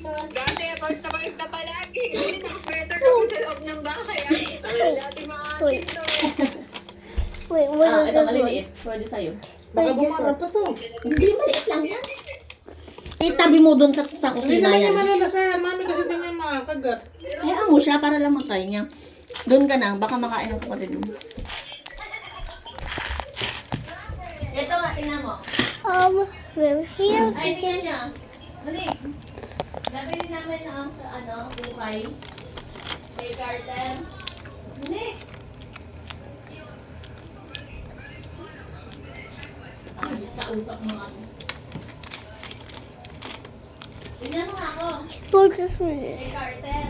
Dati, pawis na palagi. Ngayon, nag-sweater na ako sa loob ng bahay. Dati Wait. maasin to. Wait, what is Ito this one? maliliit. Pwede sa'yo. Baka bumarap pa to. Hindi, maliit lang yan. Itabi mo dun sa Hindi kusina naman niya yan. malalasahan. Mami kasi di niya makakagat. Hayaan mo siya para lang matry niya. Doon ka na, baka makain ang kapatid mo. Ito nga, tingnan mo. We're here. Ay, tingnan niya. Mali. Nabili namin ang ukay. Kay Carter. Mali. Ay, sa utak mo ako. Tingnan mo ako. For Christmas. Kay Carter.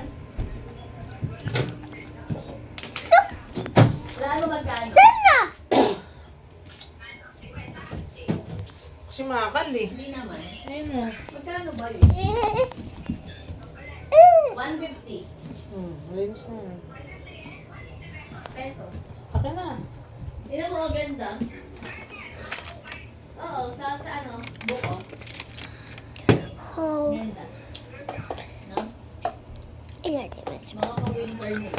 Wala mo magkano? Sana! Kasi makakal eh. Hindi naman. Ayun mo. Magkano ba yun? 150 Ayun sa'yo. pesos. Akin na. Tingnan mo, ang ganda. Oo, sa ano, buko. Oh, Ganda. No? inartimus. Mga ka-winter nyo.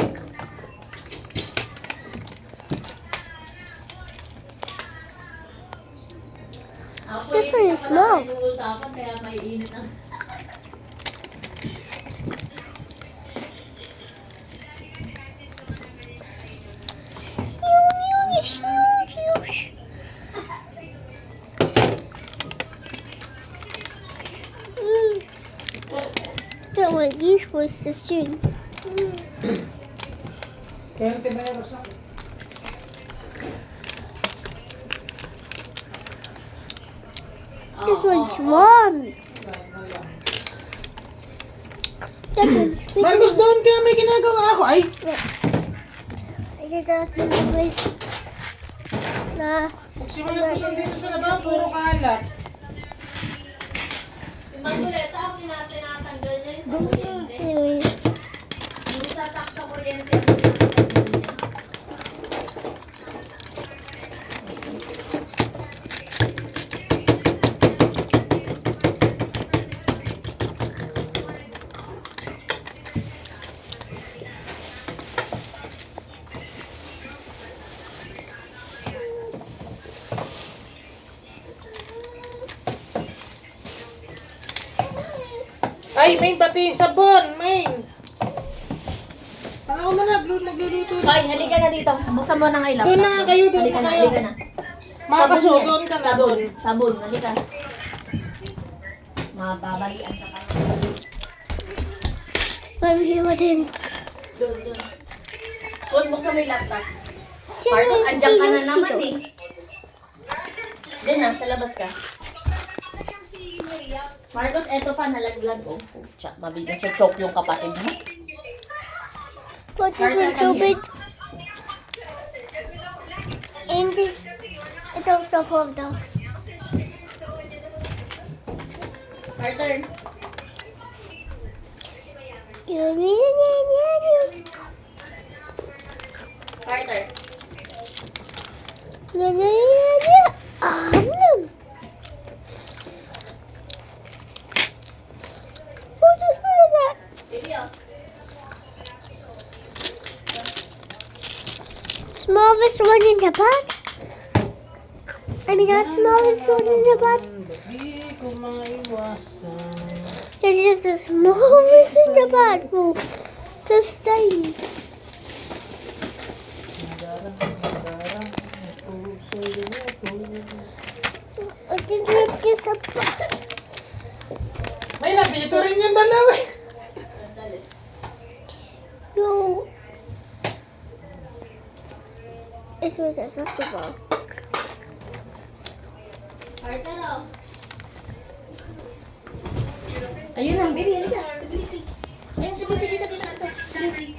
This one is small. Usapan, kaya may init ang... That one, these was the string. 20 meron sa akin. This one's one. That one's big. Marcos, doon kaya may ginagawa ako. Ay! I did that in the place. Nah. Si Marcos ang dito sa labang, puro kalat. Si Manoleta, ako tinatanggal niya yung sa kuryente. Anyway, Yung sa tak sa kuryente, ako tinatanggal niya. Ay, main pati sabon, main. Ano mo na, nagluluto na. Hoy, halika na dito. Buksan mo na ng laptop. Doon na nga kayo, doon Halika na na, kayo. halika na. Mga kaso, Sabon yan. doon ka na, doon. Sabon, halika. Mababalian ka pa. I'm here with him. Doon, doon. Tapos buksan mo yung laptop. Sino Marcos, yung andyan ka na Cheetos? naman eh. Diyan na, sa labas ka. Marcos, eto pa, nalaglag. Oh, pucha, mabigyan siya choke yung kapatid mo. But this one's so big. And it's also full of dogs. Carter, Carter. What is that? Baby, oh. Smallest one in the bag? I mean, not smallest one in the bag. Di ko maiwasan. It's just the smallest in the bag. Oh, just tiny. Nadarang, puso ko. I can rip this apart. May nandito rin yung dalawa. Sandali. No. It's with a soccer ball. Carter, oh. Ayun na, baby, halika. Stability. Ayun, stability dito, dito, dito. Stability.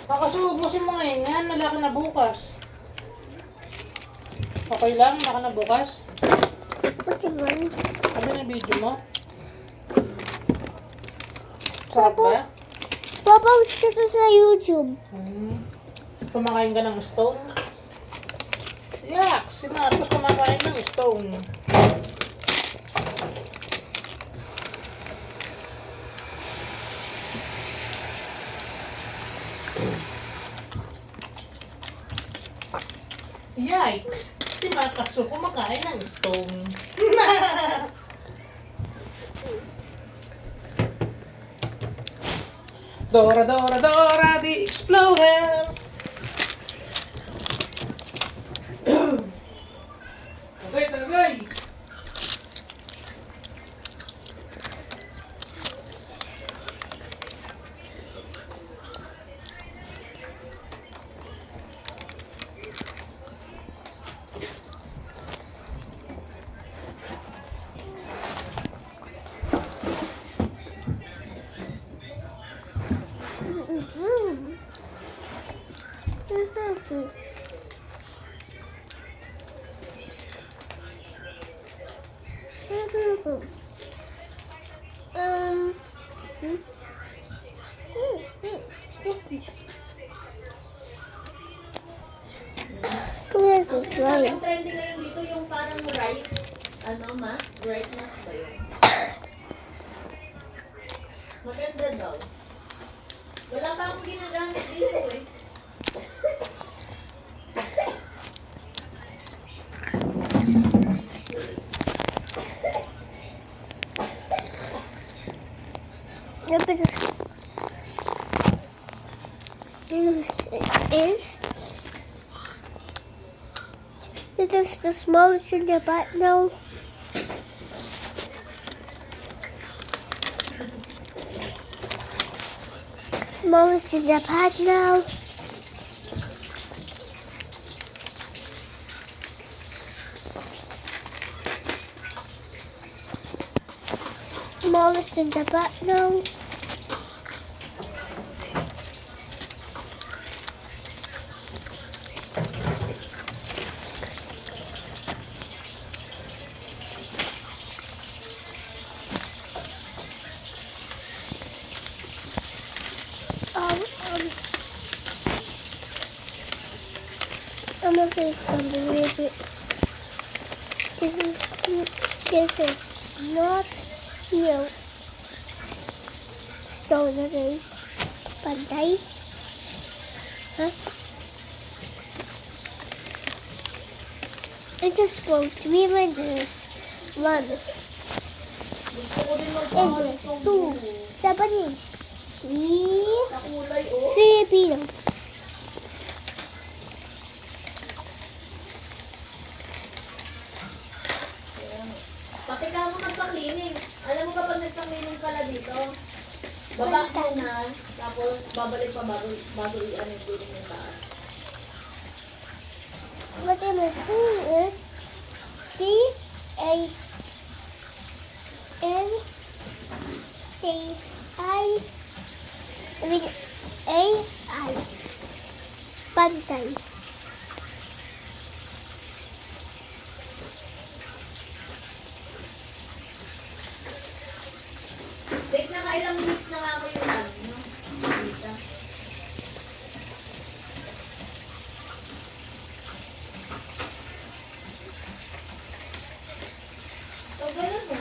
Kakasubusin mo ngayon yan, nalaki na bukas. Okay lang, naka na bukas. What's the one? Sabi na video mo. Sarap ba? Papa, gusto ko sa YouTube. Kumakain ka ng stone? Yak! Si Marcos kumakain ng stone. Yikes! Si Marcos kumakain ng stone. Dora, Dora, Dora the Explorer! Tagay, tagay! Ang trending ngayon dito yung parang rice. Ano ma? Rice na ba yun? Maganda daw. Wala pa akong ginagamit dito eh. This is the smallest in the butt now. Smallest in the pot now. Smallest in the butt now. I'm gonna say something real quick. This is not real stone Panday. Huh? I just spoke to me and this one. And two. Japanese. Three. Nakulay oh. Filipino. Pati ka mo nagpa-cleaning. Alam mo kapag nagpa-cleaning pala dito, baba mo na, tapos babalik pa bago i-ano yung cleaning yung taas. What I'm saying is A-I. Pantay. Take na kailang minutes na nga ako yung ano, dito. So, ganun mo.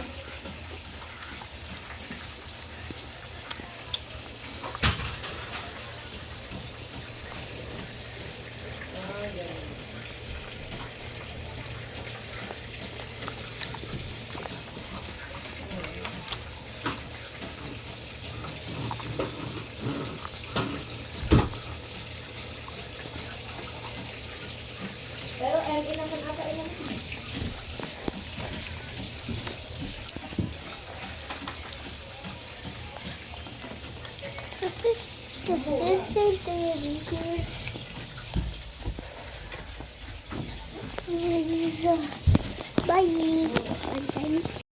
Pero ME naman ata ilang. Bye. Pantay.